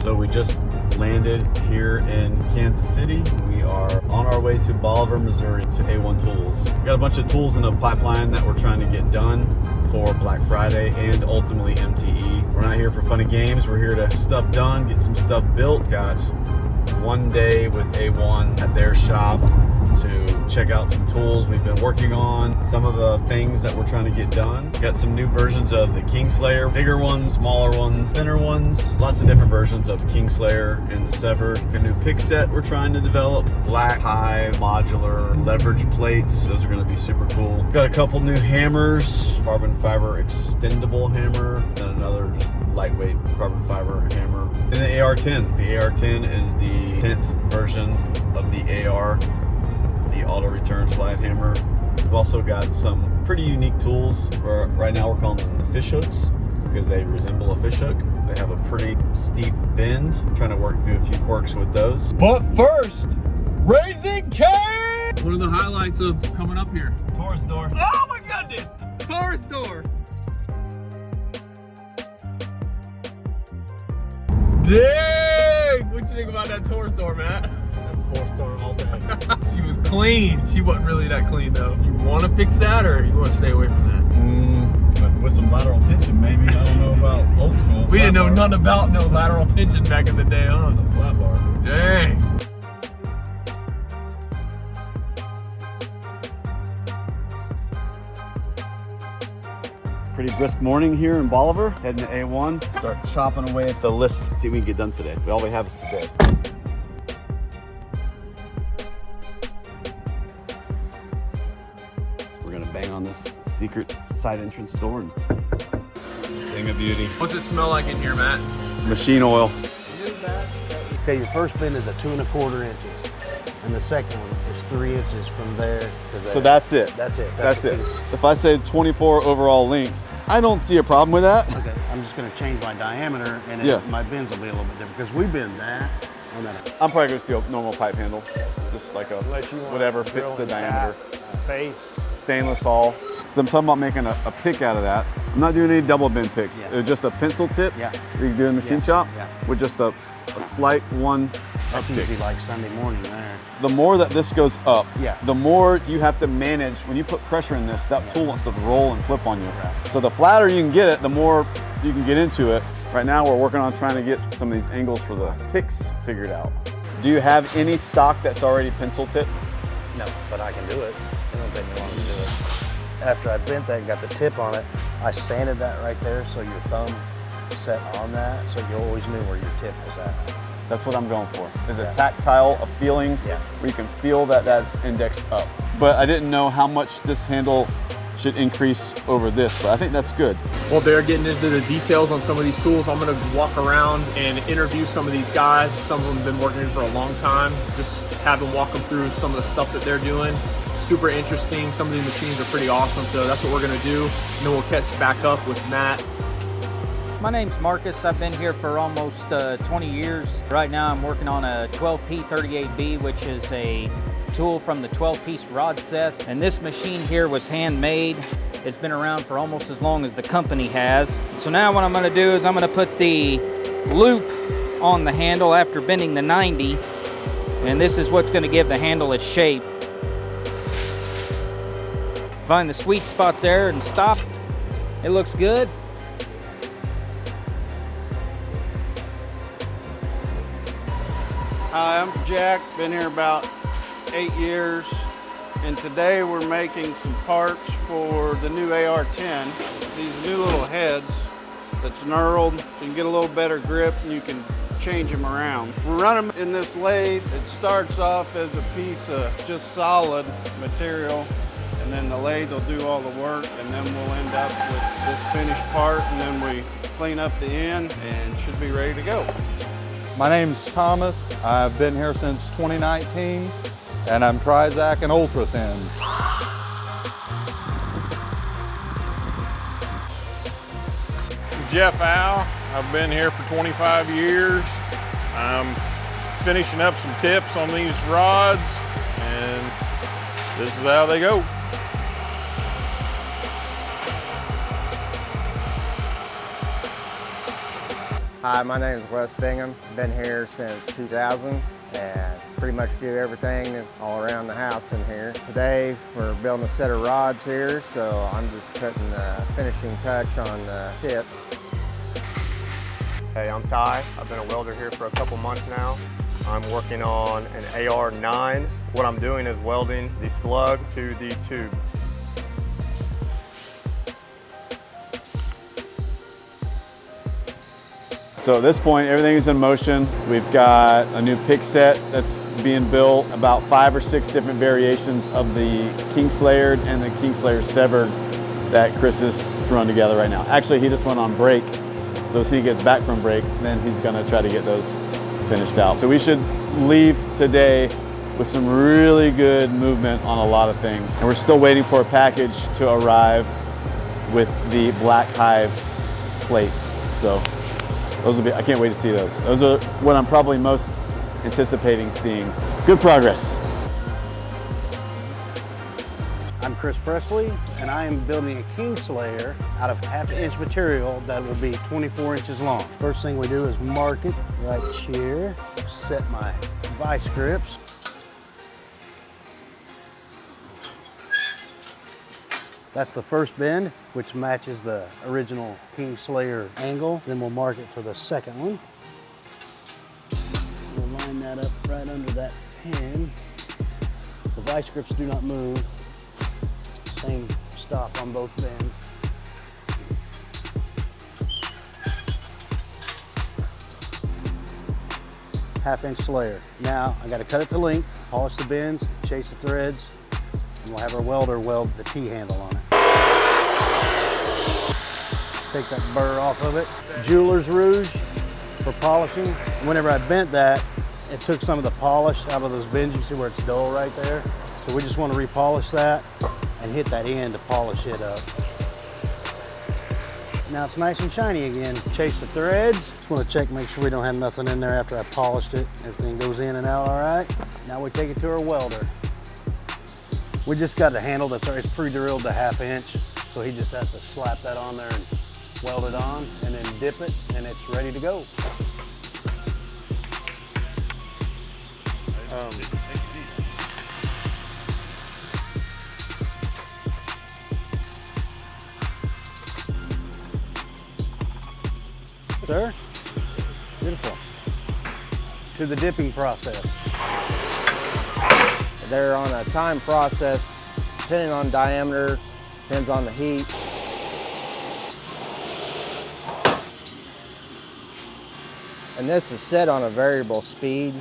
So we just landed here in Kansas City. We are on our way to Bolivar, Missouri to A-1 Tools. We got a bunch of tools in the pipeline that we're trying to get done for Black Friday and ultimately MTE. We're not here for fun and games. We're here to get stuff done, get some stuff built. Got one day with A1 at their shop to check out some tools we've been working on, some of the things that we're trying to get done. Got some new versions of the King Slayer, bigger ones, smaller ones, thinner ones, lots of different versions of King Slayer and the Severed. A new pick set we're trying to develop, black, high, modular, leverage plates. Those are gonna be super cool. Got a couple new hammers, carbon fiber extendable hammer, and another just lightweight carbon fiber hammer. And the AR-10. The AR-10 is the 10th version of the AR, the auto return slide hammer. We've also got some pretty unique tools. Right now we're calling them the fish hooks because they resemble a fish hook. They have a pretty steep bend. I'm trying to work through a few quirks with those. But first, Raising Cane! What are the highlights of coming up here? Taurus door. Oh my goodness! Taurus door. Dang! What'd you think about that Taurus door, Matt? That's 4-star all day. She was clean. She wasn't really that clean though. You want to fix that or you want to stay away from that? But with some lateral tension maybe. I don't know about old school. We didn't know nothing about no lateral tension back in the day, huh? The flat bar. Dang. Pretty brisk morning here in Bolivar. Heading to A1. Start chopping away at the list. See what we can get done today. But all we have is today. We're gonna bang on this secret side entrance door. Thing of beauty. What's it smell like in here, Matt? Machine oil. Okay, your first bend is a 2 1/4 inches, and the second one is 3 inches from there to there. So that's it. That's it. That's your it. piece. If I say 24 overall length, I don't see a problem with that. Okay, I'm just gonna change my diameter, and Yeah. my bends will be a little bit different because we bend that, and then I'm probably gonna steal a normal pipe handle, just like a whatever fits the diameter. face. Stainless all. So I'm talking about making a pick out of that. I'm not doing any double bend picks. Yeah. It's just a pencil tip. Yeah. You can do in the machine shop Yeah. with just a slight one That's uptick. easy, like Sunday morning there. The more that this goes up, Yeah. the more you have to manage. When you put pressure in this, that tool wants to roll and flip on you. So the flatter you can get it, the more you can get into it. Right now we're working on trying to get some of these angles for the picks figured out. Do you have any stock that's already pencil tip? No, but I can do it. It don't take me long to do it. After I bent that and got the tip on it, I sanded that right there so your thumb set on that, so you always knew where your tip was at. That's what I'm going for. Is a Yeah. tactile, a feeling Yeah. where you can feel that that's indexed up. But I didn't know how much this handle should increase over this, but I think that's good. Well, they're getting into the details on some of these tools. I'm gonna walk around and interview some of these guys. Some of them have been working for a long time. Just have them walk them through some of the stuff that they're doing. Super interesting. Some of these machines are pretty awesome, so that's what we're gonna do. And then we'll catch back up with Matt. My name's Marcus. I've been here for almost 20 years. Right now I'm working on a 12P38B, which is a tool from the 12-piece rod set. And this machine here was handmade. It's been around for almost as long as the company has. So now what I'm gonna do is I'm gonna put the loop on the handle after bending the 90. And this is what's gonna give the handle its shape. Find the sweet spot there and stop. It looks good. Hi, I'm Jack, been here about 8 years, and today we're making some parts for the new AR-10. These new little heads that's knurled, so you can get a little better grip and you can change them around. We run them in this lathe. It starts off as a piece of just solid material, and then the lathe will do all the work, and then we'll end up with this finished part, and then we clean up the end and should be ready to go. My name's Thomas. I've been here since 2019, and I'm Trizac and Ultra Thins. Jeff Al. I've been here for 25 years. I'm finishing up some tips on these rods, and this is how they go. Hi, my name is Wes Bingham. Been here since 2000 and pretty much do everything all around the house in here. Today we're building a set of rods here, so I'm just putting the finishing touch on the tip. Hey, I'm Ty. I've been a welder here for a couple months now. I'm working on an AR9. What I'm doing is welding the slug to the tube. So at this point, everything is in motion. We've got a new pick set that's being built, about 5 or 6 different variations of the King Slayer and the King Slayer Severed that Chris is throwing together right now. Actually, he just went on break. So as he gets back from break, then he's gonna try to get those finished out. So we should leave today with some really good movement on a lot of things. And we're still waiting for a package to arrive with the Black Hive plates. So those will be, I can't wait to see those. Those are what I'm probably most anticipating seeing. Good progress. I'm Chris Presley, and I am building a King Slayer out of 1/2 inch material that will be 24 inches long. First thing we do is mark it right here, set my vice grips. That's the first bend, which matches the original King Slayer angle. Then we'll mark it for the second one. We'll line that up right under that pin. The vice grips do not move. Same stop on both bends. 1/2 inch Slayer. Now I got to cut it to length, polish the bends, chase the threads, and we'll have our welder weld the T-handle on it. Take that burr off of it. Jeweler's Rouge for polishing. Whenever I bent that, it took some of the polish out of those bends. You see where it's dull right there? So we just want to repolish that and hit that end to polish it up. Now it's nice and shiny again. Chase the threads. Just want to check, make sure we don't have nothing in there after I polished it. Everything goes in and out all right. Now we take it to our welder. We just got a handle that's already pre-drilled to 1/2 inch. So he just has to slap that on there and weld it on and then dip it and it's ready to go. Sir, beautiful. To the dipping process. They're on a time process, depending on diameter, depends on the heat. And this is set on a variable speed.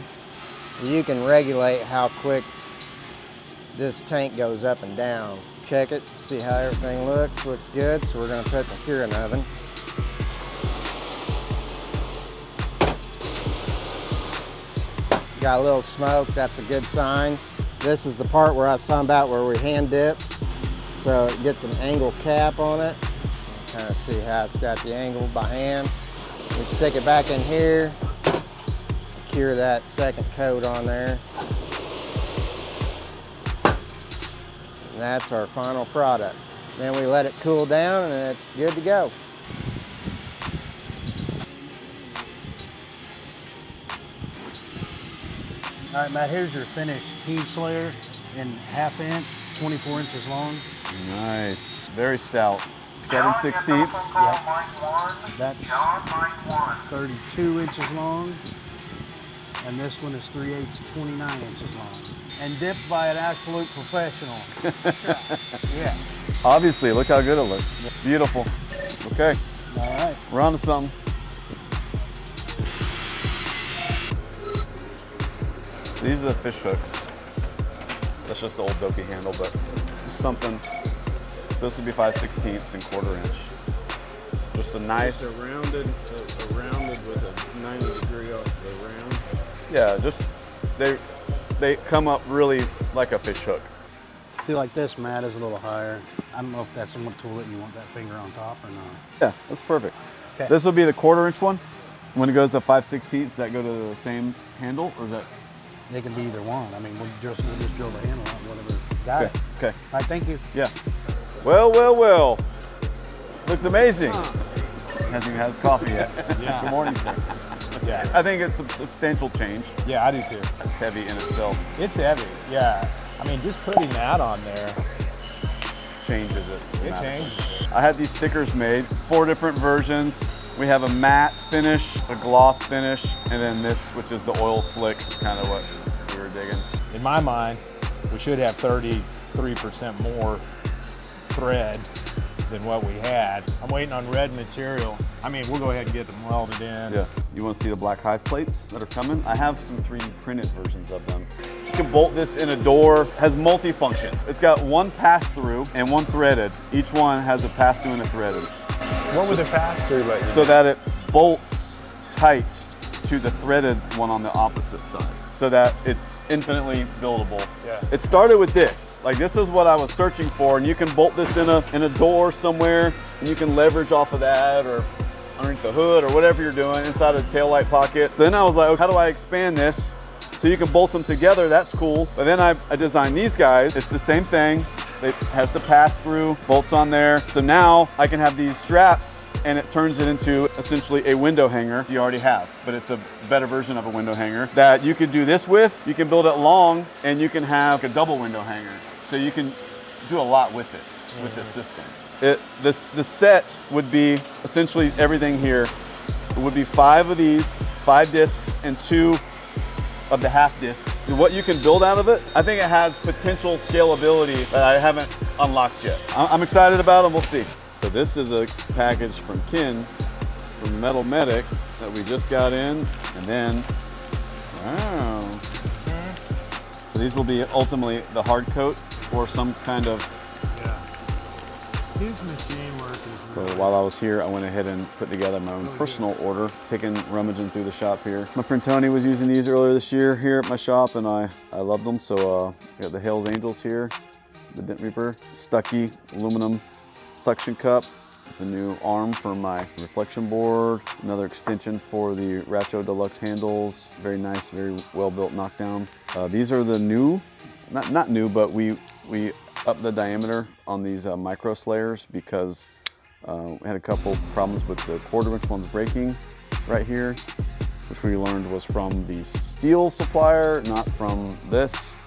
You can regulate how quick this tank goes up and down. Check it, see how everything looks good. So we're gonna put the curing oven. Got a little smoke, that's a good sign. This is the part where I was talking about where we hand dip. So it gets an angle cap on it. Kind of see how it's got the angle by hand. We stick it back in here, cure that second coat on there. And that's our final product. Then we let it cool down and it's good to go. All right, Matt, here's your finished King Slayer in 1/2 inch, 24 inches long. Nice, very stout. 7/16. Yep. That's 32 inches long. And this one is 3/8, 29 inches long. And dipped by an absolute professional. Yeah. Obviously, look how good it looks. Beautiful. Okay, All right. we're on to something. So these are the fish hooks. That's just the old dopey handle, but just something. So this would be 5/16 and 1/4 inch. Just a nice. It's a rounded with a 90-degree off the round. Yeah, just they come up really like a fish hook. See, like this, Matt, is a little higher. I don't know if that's some tool that you want that finger on top or not. Yeah, that's perfect. Okay. This will be the 1/4 inch one. When it goes to 5/16, does that go to the same handle, or is that? They can be either one. I mean, we'll just drill the handle out, whatever. Got it. Okay. All right, thank you. Yeah. Well, well, well. Looks amazing. Hasn't even had his coffee yet. Yeah. Good morning, sir. Yeah. I think it's a substantial change. Yeah, I do too. It's heavy in itself. It's heavy. Yeah. I mean, just putting that on there. Changes it. It changes. I had these stickers made, 4 different versions. We have a matte finish, a gloss finish, and then this, which is the oil slick, is kind of what we were digging. In my mind, we should have 33% more thread than what we had. I'm waiting on red material. I mean, we'll go ahead and get them welded in. Yeah. You want to see the black hive plates that are coming? I have some 3D printed versions of them. You can bolt this in a door, has multi-functions. It's got 1 pass-through and 1 threaded. Each one has a pass-through and a threaded. What would the pass-through let you So that it bolts tight to the threaded one on the opposite side, so that it's infinitely buildable. Yeah. It started with this. Like, this is what I was searching for, and you can bolt this in a door somewhere, and you can leverage off of that, or underneath the hood, or whatever you're doing, inside a taillight pocket. So then I was like, how do I expand this? So you can bolt them together, that's cool. But then I designed these guys. It's the same thing. It has the pass-through, bolts on there. So now I can have these straps, and it turns it into essentially a window hanger you already have, but it's a better version of a window hanger that you could do this with. You can build it long, and you can have a double window hanger. So you can do a lot with it, with this system. The set would be essentially everything here. It would be 5 of these, 5 discs, and 2 of the half discs. What you can build out of it, I think it has potential scalability that I haven't unlocked yet. I'm excited about them, we'll see. So this is a package from Ken, from Metal Medic, that we just got in, and then, wow. So these will be ultimately the hard coat or some kind of. Yeah. His machine work is So while I was here, I went ahead and put together my own personal order, rummaging through the shop here. My friend Tony was using these earlier this year here at my shop, and I loved them. So I got the Hell's Angels here, the Dent Reaper, Stucky aluminum suction cup, the new arm for my reflection board, another extension for the Racho Deluxe handles. Very nice, very well built knockdown. These are the new, not new, but we upped the diameter on these micro slayers because we had a couple problems with the 1/4 inch ones breaking right here, which we learned was from the steel supplier, not from this.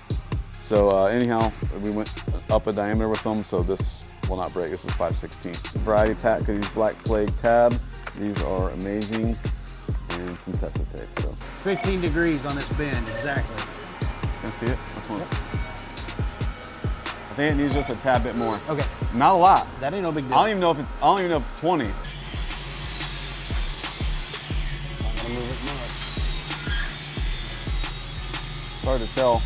So anyhow, we went up a diameter with them, so this will not break. This is 5/16. Variety pack of these Black Plague tabs. These are amazing, and some Tessa tape. So 15 degrees on this bend, exactly. can I see it? This one's. I think it needs just a tad bit more. Okay. Not a lot. That ain't no big deal. I don't even know if it's 20. I'm gonna move it much. It's hard to tell.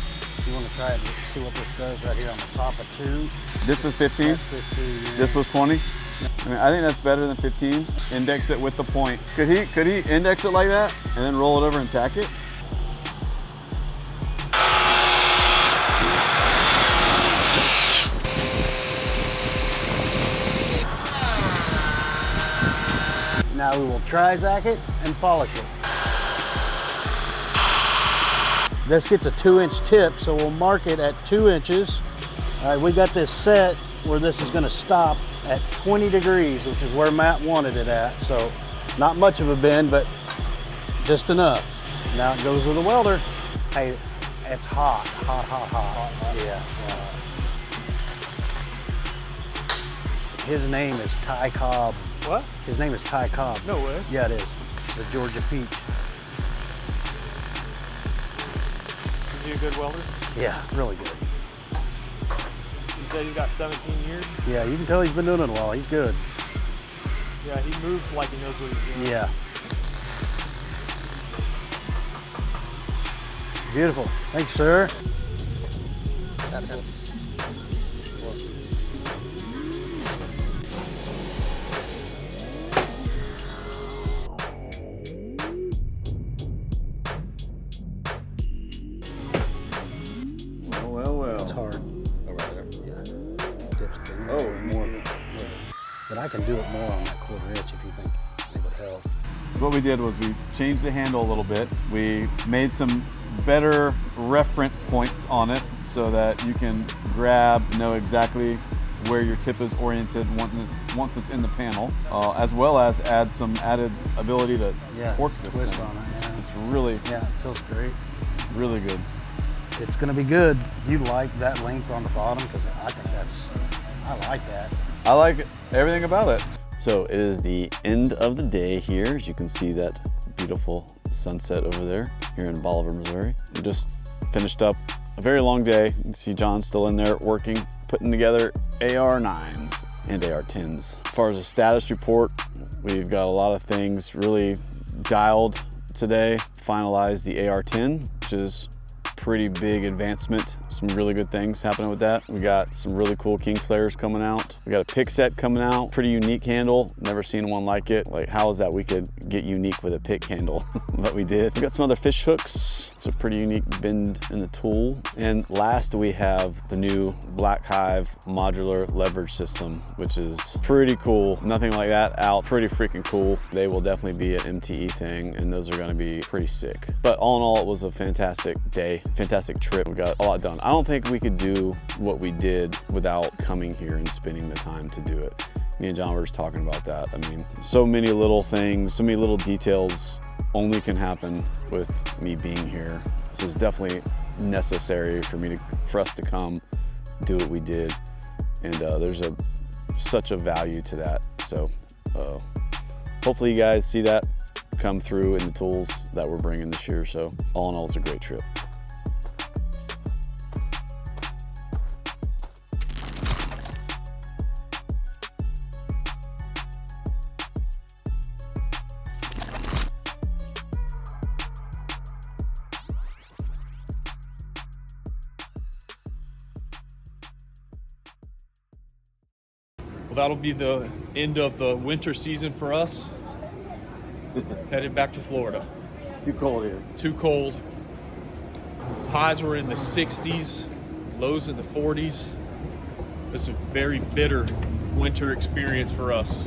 You want to try it, see what this does right here on the top of 2. This is 15. That's 15, yeah. This was 20. I mean, I think that's better than 15. Index it with the point. Could he index it like that and then roll it over and tack it? Now we will tri-zack it and polish it. This gets a 2-inch tip, so we'll mark it at 2 inches. All right, we got this set where this is gonna stop at 20 degrees, which is where Matt wanted it at. So not much of a bend, but just enough. Now it goes with a welder. Hey, it's hot, hot, hot, hot. Yeah. His name is Ty Cobb. What? His name is Ty Cobb. No way. Yeah, it is. The Georgia Peach. Is he a good welder? Yeah, really good. You said he's got 17 years? Yeah, you can tell he's been doing it a while. He's good. Yeah, he moves like he knows what he's doing. Yeah. Beautiful. Thanks, sir. Well. It's hard. Oh, right there. Yeah. Dips thing. Oh, more. But I can do it more on that 1/4 inch if you think it would help. So what we did was we changed the handle a little bit. We made some better reference points on it so that you can know exactly where your tip is oriented once it's in the panel, as well as add some added ability to torque this twist thing. on it. Yeah. It's really, Yeah, it feels great. really good. It's gonna be good. Do you like that length on the bottom? Because I think I like that. I like everything about it. So it is the end of the day here. As you can see that beautiful sunset over there here in Bolivar, Missouri. We just finished up a very long day. You can see John still in there working, putting together AR9s and AR10s. As far as a status report, we've got a lot of things really dialed today. Finalized the AR10, which is pretty big advancement. Some really good things happening with that. We got some really cool King Slayers coming out. We got a pick set coming out. Pretty unique handle. Never seen one like it. Like, how is that we could get unique with a pick handle? But we did. We got some other fish hooks. It's a pretty unique bend in the tool. And last we have the new Black Hive modular leverage system, which is pretty cool. Nothing like that out. Pretty freaking cool. They will definitely be an MTE thing, and those are gonna be pretty sick. But all in all, it was a fantastic day, fantastic trip. We got a lot done. I don't think we could do what we did without coming here and spending the time to do it. Me and John were just talking about that. I mean, so many little things, so many little details only can happen with me being here. This is definitely necessary for us to come do what we did. And there's such a value to that. So hopefully you guys see that come through in the tools that we're bringing this year. So all in all, it's a great trip. Well, that'll be the end of the winter season for us. Headed back to Florida. Too cold here. Too cold. Highs were in the 60s, lows in the 40s. This is a very bitter winter experience for us.